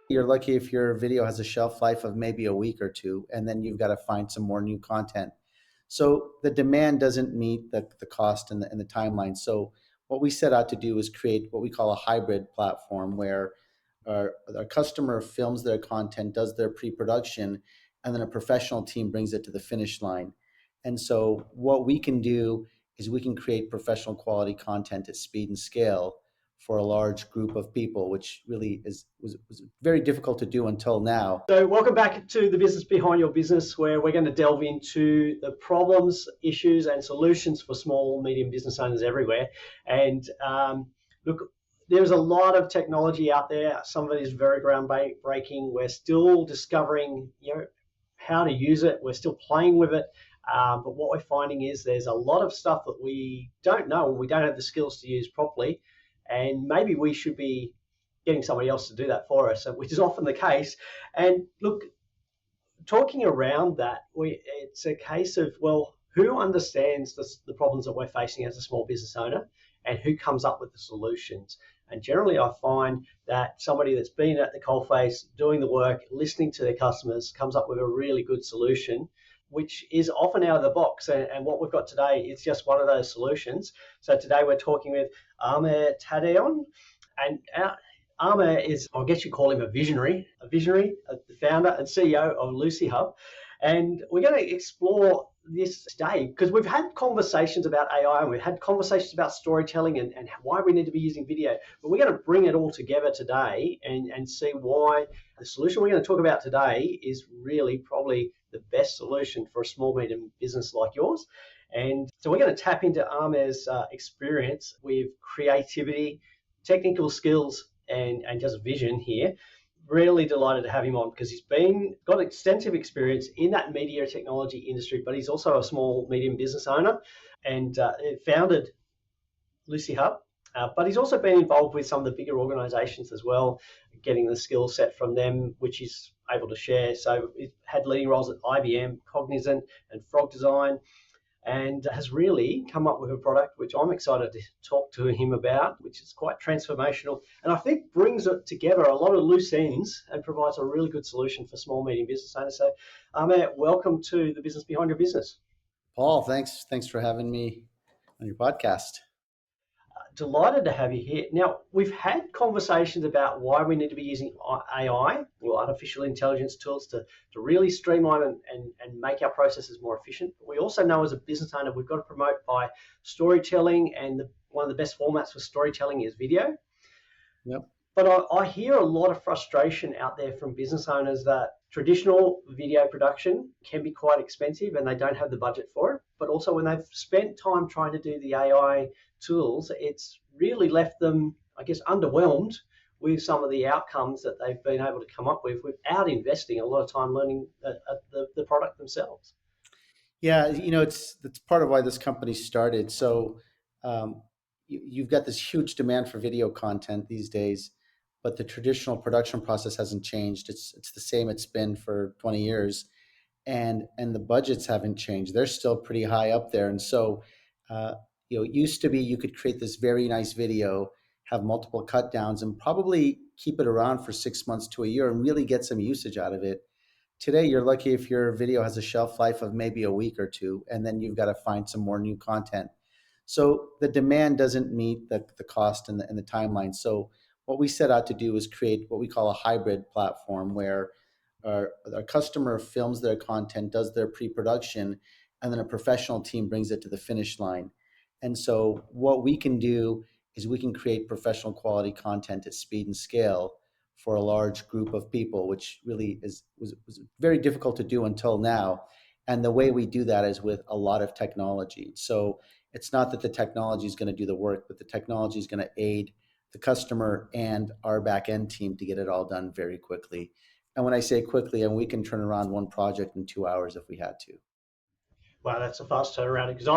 You're lucky if your video has a shelf life of maybe a week or two, and then you've got to find some more new content. So the demand doesn't meet the cost and the timeline. So what we set out to do is create what we call a hybrid platform where our customer films their content, does their pre-production, and then a professional team brings it to the finish line. And so what we can do is we can create professional quality content at speed and scale for a large group of people, which really was very difficult to do until now. So welcome back to the business behind your business, where we're going to delve into the problems, issues, and solutions for small, medium business owners everywhere. And look, there's a lot of technology out there. Some of it is very groundbreaking. We're still discovering, how to use it. We're still playing with it. But what we're finding is there's a lot of stuff that we don't know and we don't have the skills to use properly. And maybe we should be getting somebody else to do that for us, which is often the case. And look, talking around that, it's a case of, well, who understands the problems that we're facing as a small business owner and who comes up with the solutions? And generally, I find that somebody that's been at the coalface, doing the work, listening to their customers, comes up with a really good solution, which is often out of the box. And what we've got today is just one of those solutions. So today we're talking with Amer Tadayon. And Amer is, I guess you call him a visionary, the founder and CEO of Lucihub. And we're going to explore this today because we've had conversations about AI and we've had conversations about storytelling and why we need to be using video. But we're going to bring it all together today and see why the solution we're going to talk about today is really probably the best solution for a small, medium business like yours. And so we're going to tap into Amer's experience with creativity, technical skills, and just vision here. Really delighted to have him on because he's got extensive experience in that media technology industry, but he's also a small, medium business owner and founded Lucihub. But he's also been involved with some of the bigger organizations as well, getting the skill set from them, which he's able to share. So he's had leading roles at IBM, Cognizant, and Frog Design, and has really come up with a product which I'm excited to talk to him about, which is quite transformational and I think brings it together a lot of loose ends and provides a really good solution for small, medium business owners. So, Amer, welcome to the business behind your business. Paul, thanks for having me on your podcast. Delighted to have you here. Now, we've had conversations about why we need to be using AI or artificial intelligence tools to really streamline and make our processes more efficient. But we also know as a business owner, we've got to promote by storytelling, and one of the best formats for storytelling is video. Yep. But I hear a lot of frustration out there from business owners that traditional video production can be quite expensive and they don't have the budget for it. But also when they've spent time trying to do the AI tools, it's really left them, I guess, underwhelmed with some of the outcomes that they've been able to come up with without investing a lot of time learning the product themselves. Yeah, it's part of why this company started. So you've got this huge demand for video content these days, but the traditional production process hasn't changed. It's the same it's been for 20 years, and the budgets haven't changed. They're still pretty high up there. And so it used to be you could create this very nice video, have multiple cut downs, and probably keep it around for 6 months to a year and really get some usage out of it. Today, you're lucky if your video has a shelf life of maybe a week or two, and then you've got to find some more new content. So the demand doesn't meet the cost and the timeline. So what we set out to do is create what we call a hybrid platform where our customer films their content, does their pre-production, and then a professional team brings it to the finish line. And so what we can do is we can create professional quality content at speed and scale for a large group of people, which really was very difficult to do until now. And the way we do that is with a lot of technology. So it's not that the technology is going to do the work, but the technology is going to aid the customer and our back end team to get it all done very quickly. And when I say quickly, and we can turn around one project in 2 hours if we had to. Wow, that's a fast turnaround, because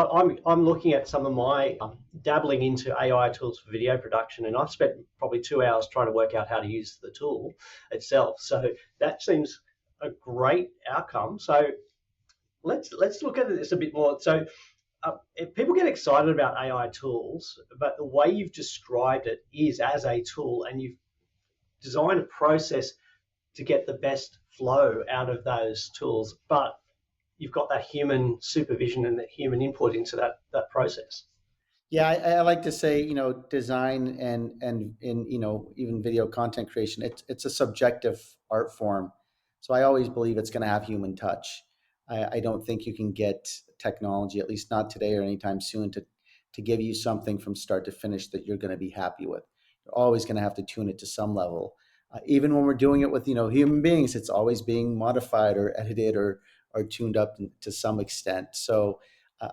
I'm looking at some of my dabbling into AI tools for video production, and I've spent probably 2 hours trying to work out how to use the tool itself. So that seems a great outcome. So let's look at this a bit more. So if people get excited about AI tools, but the way you've described it is as a tool, and you've designed a process to get the best flow out of those tools, but you've got that human supervision and that human input into that process. Yeah, I like to say, design and in, even video content creation, it's a subjective art form. So I always believe it's going to have human touch. I don't think you can get technology, at least not today or anytime soon, to give you something from start to finish that you're going to be happy with. You're always going to have to tune it to some level. Even when we're doing it with, human beings, it's always being modified or edited or tuned up to some extent. So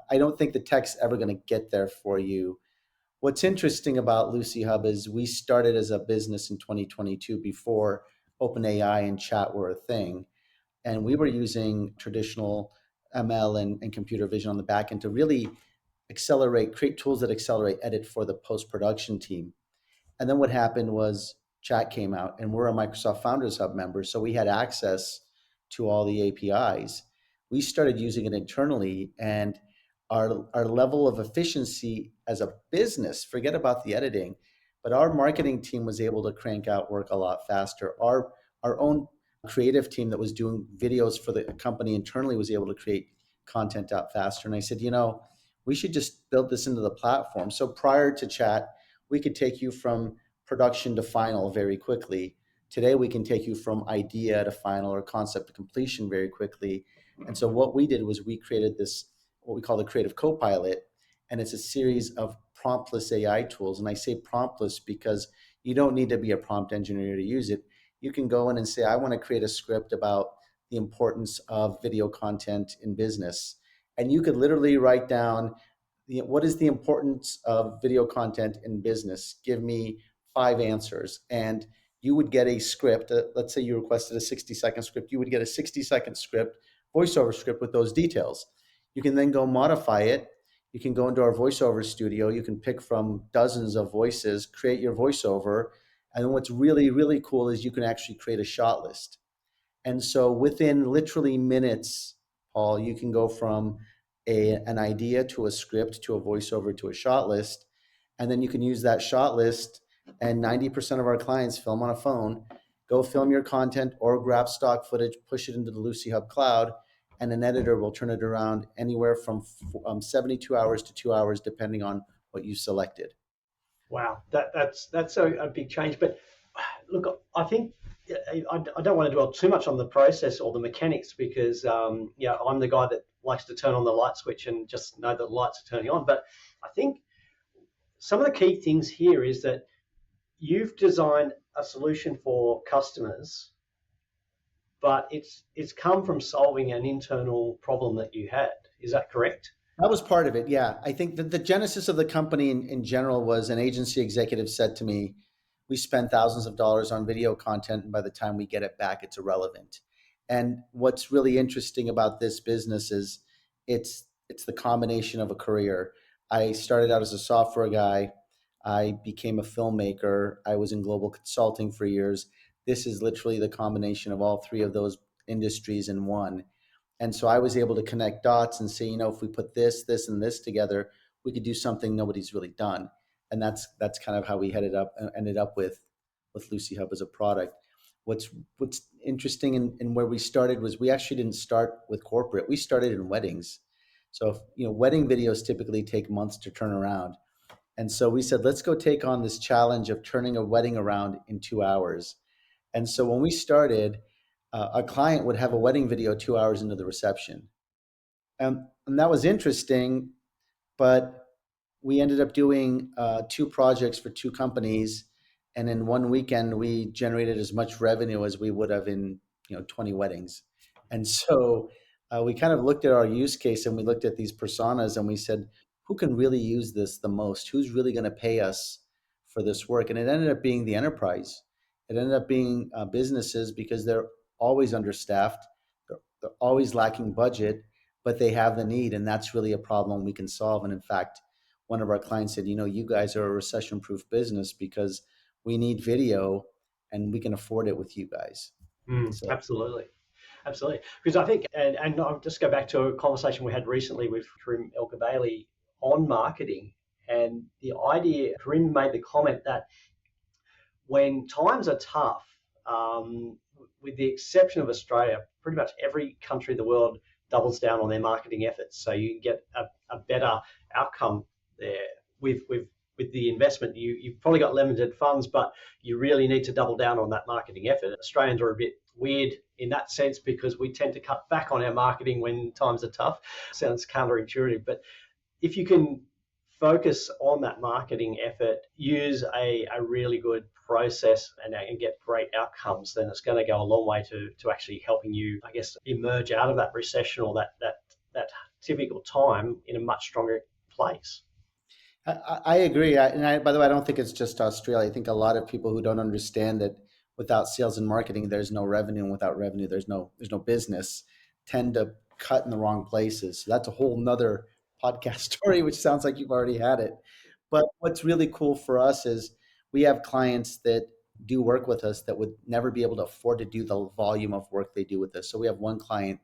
I don't think the tech's ever going to get there for you. What's interesting about Lucihub is we started as a business in 2022 before OpenAI and chat were a thing. And we were using traditional ML and computer vision on the back end to really create tools that accelerate edit for the post production team. And then what happened was chat came out, and we're a Microsoft Founders Hub member. So we had access to all the APIs. We started using it internally, and our level of efficiency as a business, forget about the editing, but our marketing team was able to crank out work a lot faster. Our own creative team that was doing videos for the company internally was able to create content out faster. And I said, we should just build this into the platform. So prior to chat, we could take you from production to final very quickly. Today, we can take you from idea to final or concept to completion very quickly. And so what we did was we created this, what we call the Creative Copilot, and it's a series of promptless AI tools. And I say promptless because you don't need to be a prompt engineer to use it. You can go in and say, I want to create a script about the importance of video content in business. And you could literally write down, what is the importance of video content in business? Give me 5 answers. And you would get a script. Let's say you requested a 60-second script. You would get a 60-second script, voiceover script with those details. You can then go modify it. You can go into our voiceover studio. You can pick from dozens of voices, create your voiceover. And then what's really, really cool is you can actually create a shot list. And so within literally minutes, Paul, you can go from an idea to a script to a voiceover to a shot list. And then you can use that shot list, and 90% of our clients film on a phone. Go film your content or grab stock footage, push it into the Lucihub cloud, and an editor will turn it around anywhere from 72 hours to 2 hours, depending on what you selected. Wow, that's a big change. But look, I think I don't want to dwell too much on the process or the mechanics because I'm the guy that likes to turn on the light switch and just know that the lights are turning on. But I think some of the key things here is that you've designed a solution for customers, but it's come from solving an internal problem that you had. Is that correct? That was part of it. Yeah. I think that the genesis of the company in general was an agency executive said to me, we spend thousands of dollars on video content, and by the time we get it back, it's irrelevant. And what's really interesting about this business is it's the combination of a career. I started out as a software guy. I became a filmmaker. I was in global consulting for years. This is literally the combination of all three of those industries in one. And so I was able to connect dots and say, if we put this, this, and this together, we could do something nobody's really done. And that's kind of how we ended up with Lucihub as a product. What's interesting in where we started was we actually didn't start with corporate. We started in weddings. So wedding videos typically take months to turn around. And so we said, let's go take on this challenge of turning a wedding around in 2 hours. And so when we started, a client would have a wedding video 2 hours into the reception. And that was interesting, but we ended up doing 2 projects for 2 companies. And in one weekend, we generated as much revenue as we would have in 20 weddings. And so we kind of looked at our use case and we looked at these personas and we said, who can really use this the most? Who's really going to pay us for this work? And it ended up being the enterprise. It ended up being businesses because they're always understaffed. They're always lacking budget, but they have the need. And that's really a problem we can solve. And in fact, one of our clients said, you guys are a recession-proof business because we need video and we can afford it with you guys. So Absolutely. Absolutely. Because I think, and I'll just go back to a conversation we had recently with Karim El-Kabaili on marketing. And the idea, Karim made the comment that when times are tough, with the exception of Australia, pretty much every country in the world doubles down on their marketing efforts. So you get a better outcome there with the investment. You've probably got limited funds, but you really need to double down on that marketing effort. Australians are a bit weird in that sense because we tend to cut back on our marketing when times are tough. Sounds counterintuitive, but if you can focus on that marketing effort, use a really good process and get great outcomes, then it's going to go a long way to actually helping you, I guess, emerge out of that recession or that typical time in a much stronger place. I agree. By the way, I don't think it's just Australia. I think a lot of people who don't understand that without sales and marketing, there's no revenue, and without revenue, there's no business, tend to cut in the wrong places. So that's a whole nother podcast story, which sounds like you've already had it. But what's really cool for us is we have clients that do work with us that would never be able to afford to do the volume of work they do with us. So we have one client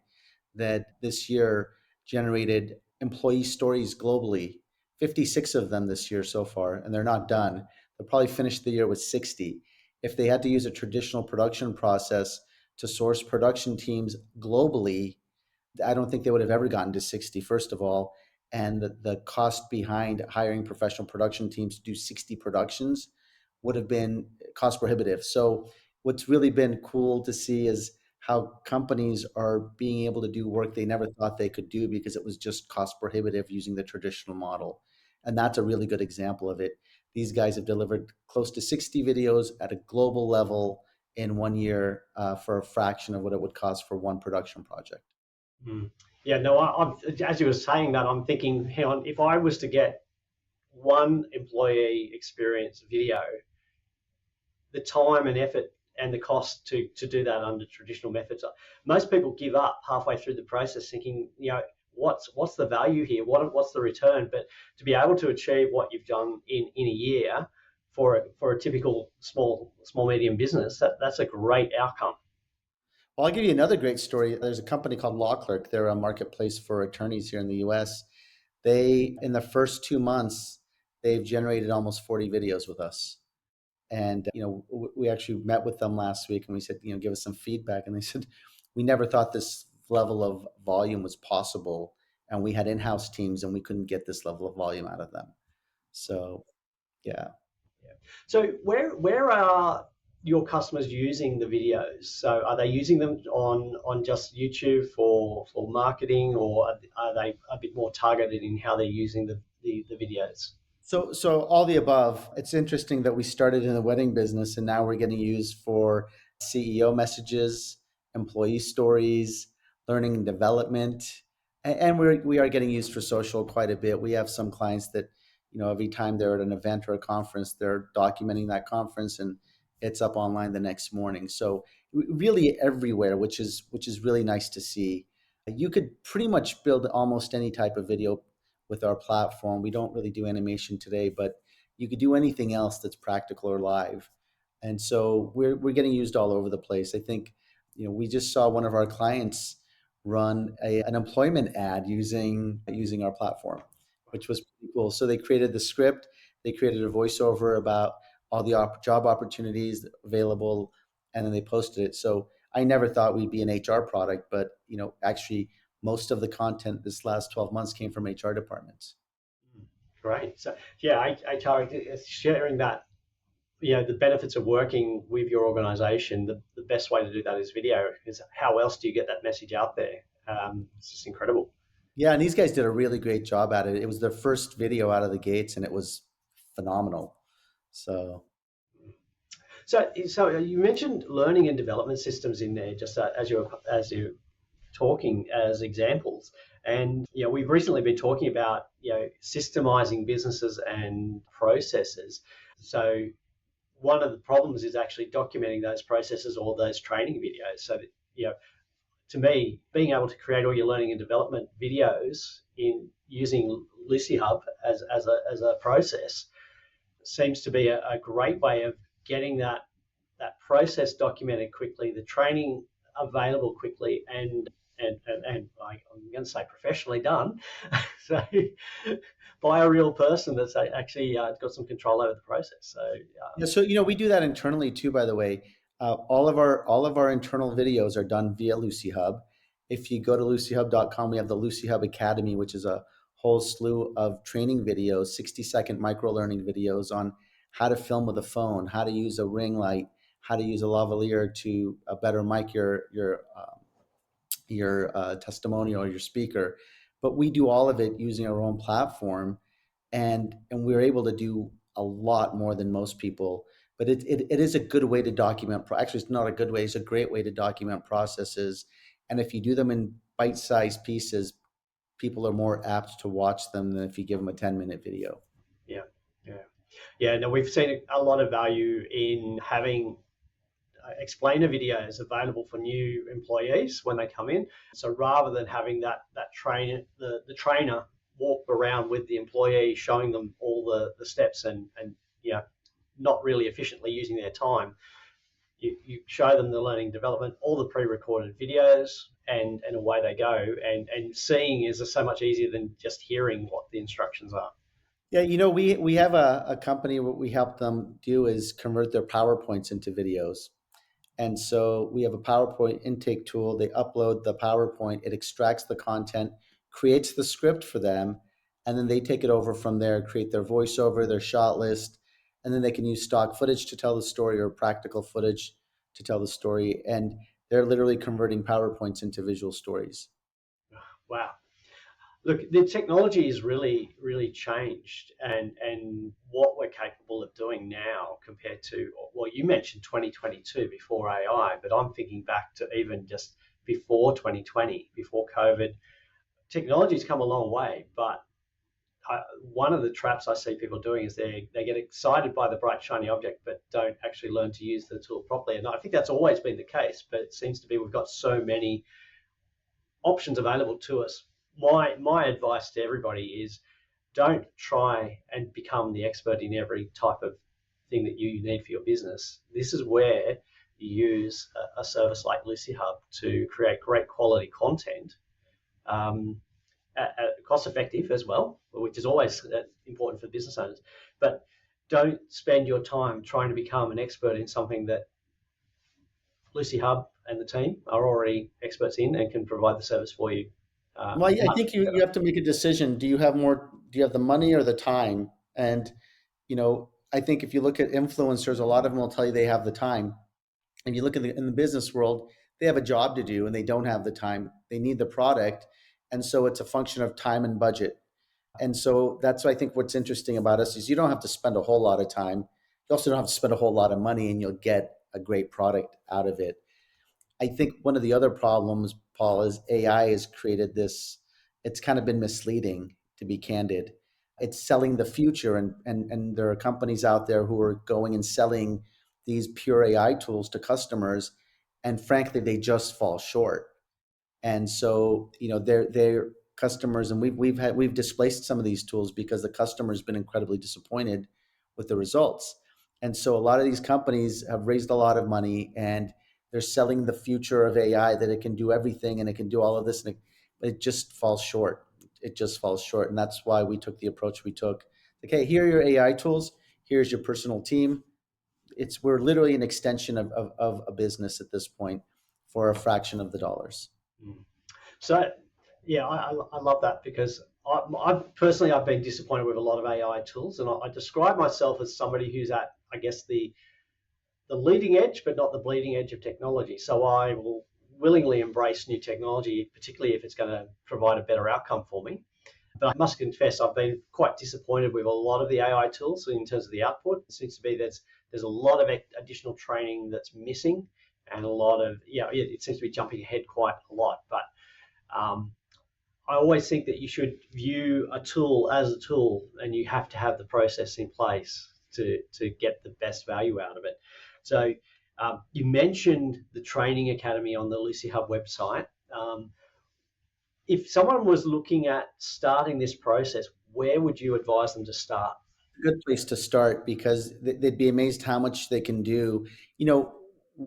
that this year generated employee stories globally, 56 of them this year so far, and they're not done. They'll probably finish the year with 60. If they had to use a traditional production process to source production teams globally, I don't think they would have ever gotten to 60, first of all. And the cost behind hiring professional production teams to do 60 productions would have been cost prohibitive. So what's really been cool to see is how companies are being able to do work they never thought they could do because it was just cost prohibitive using the traditional model. And that's a really good example of it. These guys have delivered close to 60 videos at a global level in 1 year for a fraction of what it would cost for one production project. Mm. Yeah, no, as you were saying that, I'm thinking, hang on, if I was to get one employee experience video, the time and effort and the cost to do that under traditional methods, most people give up halfway through the process thinking, what's the value here? What's the return? But to be able to achieve what you've done in a year for a typical small medium business, that's a great outcome. Well, I'll give you another great story. There's a company called Law Clerk. They're a marketplace for attorneys here in the US. They, in the first 2 months, they've generated almost 40 videos with us. And, we actually met with them last week and we said, give us some feedback. And they said, we never thought this level of volume was possible. And we had in-house teams and we couldn't get this level of volume out of them. So, yeah. So where are your customers using the videos? So are they using them on just YouTube for marketing, or are they a bit more targeted in how they're using the videos? So all the above. It's interesting that we started in the wedding business and now we're getting used for CEO messages, employee stories, learning and development, and we are getting used for social quite a bit. We have some clients that, every time they're at an event or a conference, they're documenting that conference and it's up online the next morning. So really everywhere, which is really nice to see. You could pretty much build almost any type of video with our platform. We don't really do animation today, but you could do anything else that's practical or live. And so we're getting used all over the place. I think, we just saw one of our clients run an employment ad using our platform, which was pretty cool. So they created the script, they created a voiceover about all the job opportunities available, and then they posted it. So I never thought we'd be an HR product, but actually most of the content this last 12 months came from HR departments. Great. So yeah, HR is sharing that, the benefits of working with your organization. The best way to do that is video, because how else do you get that message out there? It's just incredible. Yeah, and these guys did a really great job at it. It was their first video out of the gates and it was phenomenal. So you mentioned learning and development systems in there, just as you're talking as examples. And we've recently been talking about systemizing businesses and processes. So one of the problems is actually documenting those processes or those training videos. So that, to me, being able to create all your learning and development videos in using Lucihub as a process seems to be a great way of getting that process documented quickly, the training available quickly, and I'm going to say professionally done, so by a real person that's actually got some control over the process. So yeah, so we do that internally too. By the way, All of our internal videos are done via Lucihub. If you go to lucihub.com, we have the Lucihub Academy, which is a whole slew of training videos, 60-second micro learning videos on how to film with a phone, how to use a ring light, how to use a lavalier to better mic your testimonial or your speaker. But we do all of it using our own platform, and we're able to do a lot more than most people. But it is a good way to document. Actually, it's not a good way. It's a great way to document processes. And if you do them in bite-sized pieces, people are more apt to watch them than if you give them a 10-minute video. Yeah, yeah, yeah. No, we've seen a lot of value in having explainer videos available for new employees when they come in. So rather than having that trainer, the trainer walk around with the employee, showing them all the steps and not really efficiently using their time, you show them the learning development, all the pre-recorded videos, and away they go. And seeing is so much easier than just hearing what the instructions are. Yeah, we have a company. What we help them do is convert their PowerPoints into videos. And so we have a PowerPoint intake tool. They upload the PowerPoint, it extracts the content, creates the script for them, and then they take it over from there, create their voiceover, their shot list, and then they can use stock footage to tell the story or practical footage to tell the story. And they're literally converting PowerPoints into visual stories. Wow. Look, the technology has really changed, and what we're capable of doing now compared to, well, you mentioned 2022 before AI, but I'm thinking back to even just before 2020, before COVID. Technology's come a long way, but one of the traps I see people doing is they get excited by the bright shiny object, but don't actually learn to use the tool properly. And I think that's always been the case, but it seems to be we've got so many options available to us. My advice to everybody is don't try and become the expert in every type of thing that you need for your business. This is where you use a service like Lucihub to create great quality content, cost effective as well, which is always important for business owners. But don't spend your time trying to become an expert in something that Lucihub and the team are already experts in and can provide the service for you. Well, I Much think you better. have to make a decision. Do you have the money or the time? And, I think if you look at influencers, a lot of them will tell you they have the time. And you look at in the business world, they have a job to do and they don't have the time. They need the product. And so it's a function of time and budget. And so that's, I think, what's interesting about us is you don't have to spend a whole lot of time. You also don't have to spend a whole lot of money, and you'll get a great product out of it. I think one of the other problems, Paul, is AI has created this. It's kind of been misleading, to be candid. It's selling the future, and there are companies out there who are going and selling these pure AI tools to customers, and frankly, they just fall short. And so, they're customers, and we've displaced some of these tools because the customer's been incredibly disappointed with the results. And so a lot of these companies have raised a lot of money, and they're selling the future of AI, that it can do everything and it can do all of this, and it just falls short. It just falls short. And that's why we took the approach we took. Like, hey, here are your AI tools. Here's your personal team. We're literally an extension of a business at this point for a fraction of the dollars. Mm. So, yeah, I love that because I've been disappointed with a lot of AI tools, and I describe myself as somebody who's at, I guess, the leading edge, but not the bleeding edge of technology. So I will willingly embrace new technology, particularly if it's going to provide a better outcome for me. But I must confess, I've been quite disappointed with a lot of the AI tools in terms of the output. It seems to be there's a lot of additional training that's missing, and a lot of it seems to be jumping ahead quite a lot. But um, I always think that you should view a tool as a tool, and you have to have the process in place to get the best value out of it. So you mentioned the training academy on the Lucihub website. If someone was looking at starting this process, where would you advise them to start? Good place to start, because they'd be amazed how much they can do.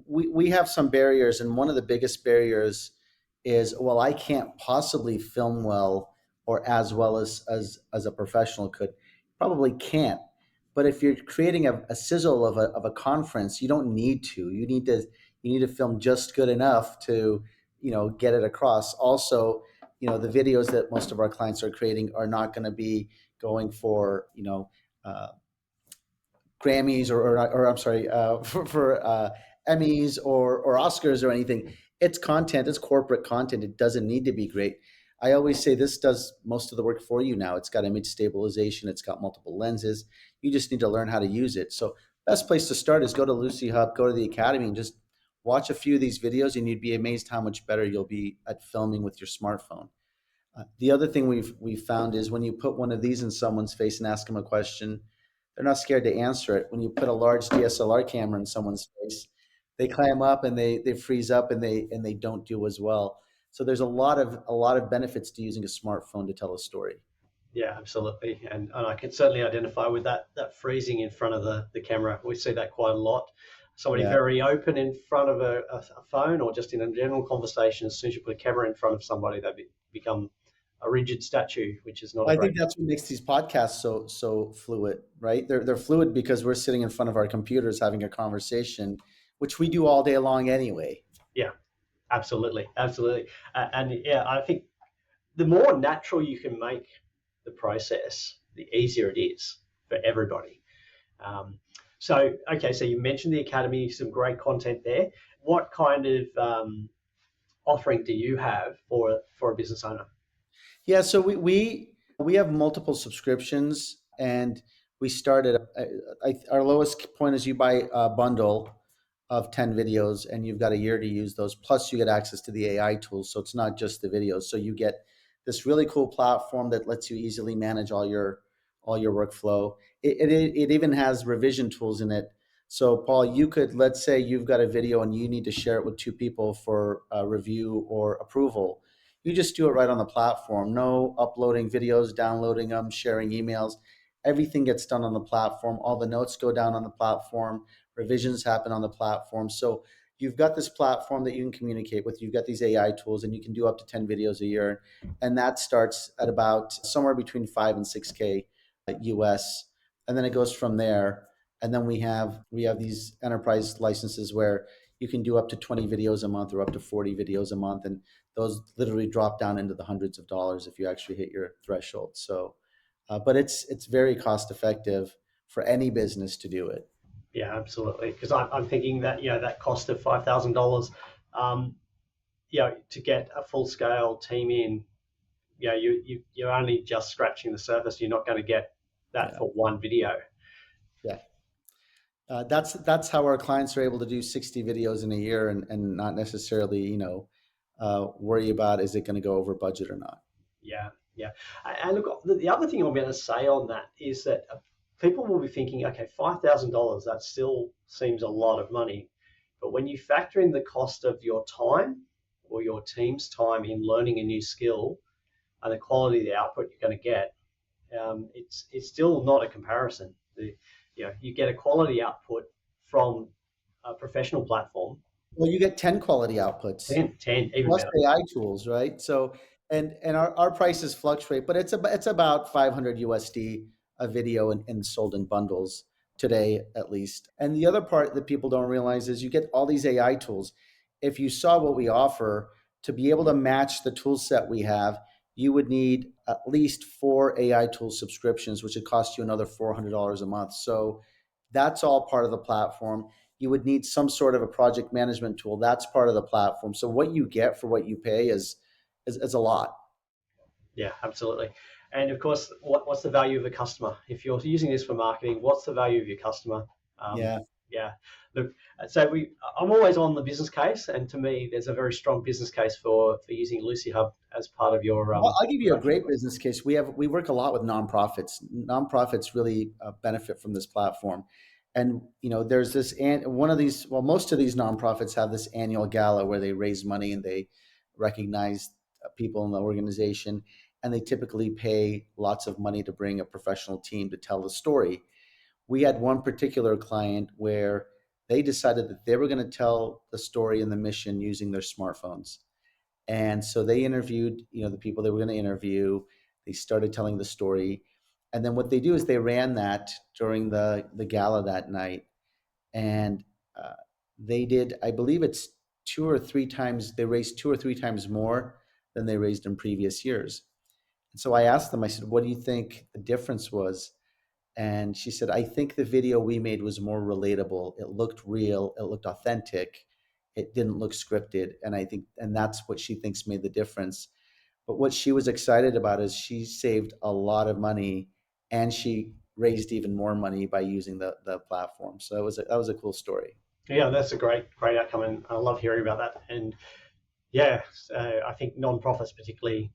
We have some barriers, and one of the biggest barriers is, well, I can't possibly film well or as well as a professional could. Probably can't, But if you're creating a sizzle of a conference, you don't need to. You need to film just good enough to, get it across. Also, the videos that most of our clients are creating are not going to be going for, uh, Grammys or I'm sorry, for Emmys or Oscars or anything. It's content, it's corporate content. It doesn't need to be great. I always say this does most of the work for you now. It's got image stabilization, it's got multiple lenses. You just need to learn how to use it. So, best place to start is go to Lucihub, go to the academy, and just watch a few of these videos, and you'd be amazed how much better you'll be at filming with your smartphone. The other thing we've found is when you put one of these in someone's face and ask them a question, they're not scared to answer it. When you put a large DSLR camera in someone's face, they clam up and they freeze up and they don't do as well. So there's a lot of benefits to using a smartphone to tell a story. Yeah, absolutely. And I can certainly identify with that freezing in front of the camera. We see that quite a lot. Somebody Yeah. very open in front of a phone or just in a general conversation, as soon as you put a camera in front of somebody, become a rigid statue, which is not a I great. think that's what makes these podcasts so fluid, right? They're fluid because we're sitting in front of our computers having a conversation, which we do all day long anyway. Yeah, absolutely. Absolutely. And yeah, I think the more natural you can make the process, the easier it is for everybody. Um, so you mentioned the academy, some great content there. What kind of offering do you have for a business owner? Yeah, so we have multiple subscriptions, and we started. Our lowest point is you buy a bundle of 10 videos, and you've got a year to use those. Plus, you get access to the AI tools, so it's not just the videos. So you get this really cool platform that lets you easily manage all your workflow. It even has revision tools in it. So, Paul, you could, let's say you've got a video and you need to share it with two people for review or approval. You just do it right on the platform. No uploading videos, downloading them, sharing emails. Everything gets done on the platform. All the notes go down on the platform. Revisions happen on the platform. So you've got this platform that you can communicate with. You've got these AI tools, and you can do up to 10 videos a year. And that starts at about somewhere between 5 and 6K US. And then it goes from there. And then we have these enterprise licenses where you can do up to 20 videos a month or up to 40 videos a month. And those literally drop down into the hundreds of dollars if you actually hit your threshold. So, but it's very cost effective for any business to do it. Yeah, absolutely. Because I'm thinking that that cost of $5,000, um, to get a full scale team in, you're only just scratching the surface. You're not going to get that Yeah, for one video. yeah. That's how our clients are able to do 60 videos in a year and not necessarily worry about is it going to go over budget or not. Yeah, yeah. And look, the other thing I'm going to say on that is that people will be thinking, okay, $5,000, that still seems a lot of money. But when you factor in the cost of your time or your team's time in learning a new skill and the quality of the output you're going to get, it's still not a comparison. You get a quality output from a professional platform, Well, you get 10 quality outputs 10 even plus better. AI tools, right? So, and our prices fluctuate, but it's about 500 USD a video and sold in bundles today at least. And the other part that people don't realize is you get all these AI tools. If you saw what we offer to be able to match the tool set we have, you would need at least 4 AI tool subscriptions, which would cost you another $400 a month. So that's all part of the platform. You would need some sort of a project management tool. That's part of the platform. So what you get for what you pay is a lot. Yeah, absolutely. And of course, what's the value of the customer? If you're using this for marketing, what's the value of your customer? Um, Yeah. yeah, look, I'm always on the business case, and to me, there's a very strong business case for using Lucihub as part of your I'll give you a production. great business case. We work a lot with nonprofits. Nonprofits really benefit from this platform, and there's this and one of these. Well, most of these nonprofits have this annual gala where they raise money and they recognize people in the organization, and they typically pay lots of money to bring a professional team to tell the story. We had one particular client where they decided that they were going to tell the story and the mission using their smartphones. And so they interviewed, the people they were going to interview. They started telling the story, And then what they do is they ran that during the gala that night, and they did, I believe it's 2 or 3 times, they raised 2 or 3 times more than they raised in previous years. And so I asked them, I said, what do you think the difference was? And she said, I think the video we made was more relatable. It looked real, it looked authentic, it didn't look scripted. And I think, and that's what she thinks made the difference. But what she was excited about is she saved a lot of money, and she raised even more money by using the platform. So that was a cool story. Yeah, that's a great outcome, and I love hearing about that. And yeah, I think non-profits particularly,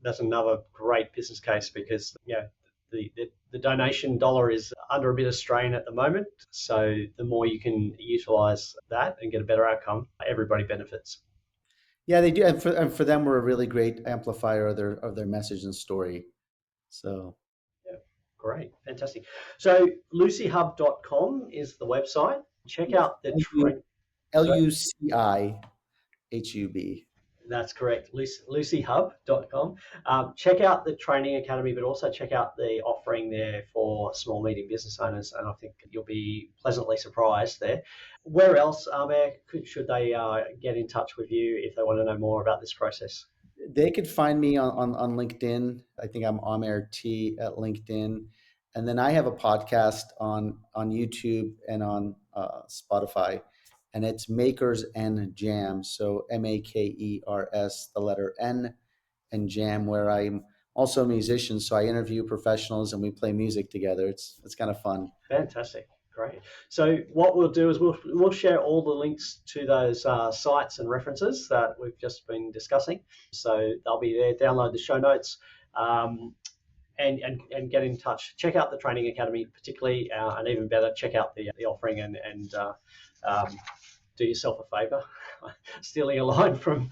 that's another great business case, because the donation dollar is under a bit of strain at the moment. So the more you can utilize that and get a better outcome, everybody benefits. Yeah, they do, and for them, we're a really great amplifier of their message and story. So yeah, great, fantastic. So lucihub.com is the website. Check out the LUCIHUB. That's correct, lucihub.com. Check out the training academy, but also check out the offering there for small, medium business owners, and I think you'll be pleasantly surprised there. Where else, Amer, should they get in touch with you if they want to know more about this process? They could find me on LinkedIn. I think I'm Amer T at LinkedIn. And then I have a podcast on YouTube and on Spotify, and it's Makers and Jam. So MAKERS, the letter N, and Jam, where I'm also a musician. So I interview professionals and we play music together. It's kind of fun. Fantastic. Great. So what we'll do is we'll share all the links to those sites and references that we've just been discussing. So they'll be there. Download the show notes. And get in touch. Check out the Training Academy, particularly, and even better, check out the offering and do yourself a favour. Stealing a line from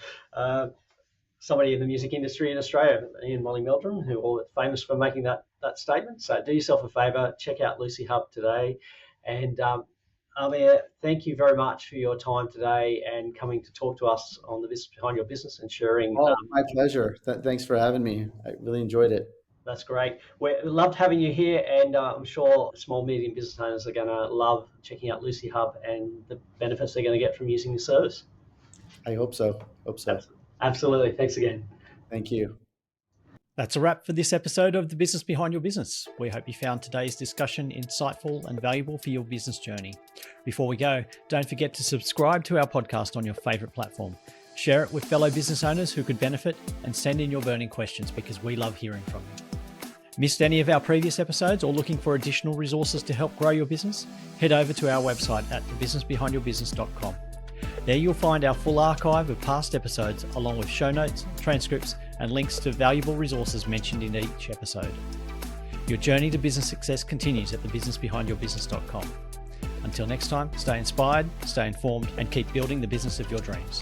somebody in the music industry in Australia, Ian Molly-Meldrum, who are famous for making that statement. So do yourself a favour, check out Lucihub today. And Amer, thank you very much for your time today and coming to talk to us on the business behind your business and sharing. Oh, my pleasure. Thanks for having me. I really enjoyed it. That's great. We loved having you here, and I'm sure small, medium business owners are going to love checking out Lucihub and the benefits they're going to get from using the service. I hope so. Absolutely. Thanks again. Thank you. That's a wrap for this episode of The Business Behind Your Business. We hope you found today's discussion insightful and valuable for your business journey. Before we go, don't forget to subscribe to our podcast on your favourite platform. Share it with fellow business owners who could benefit, and send in your burning questions, because we love hearing from you. Missed any of our previous episodes or looking for additional resources to help grow your business? Head over to our website at thebusinessbehindyourbusiness.com. There you'll find our full archive of past episodes, along with show notes, transcripts, and links to valuable resources mentioned in each episode. Your journey to business success continues at thebusinessbehindyourbusiness.com. Until next time, stay inspired, stay informed, and keep building the business of your dreams.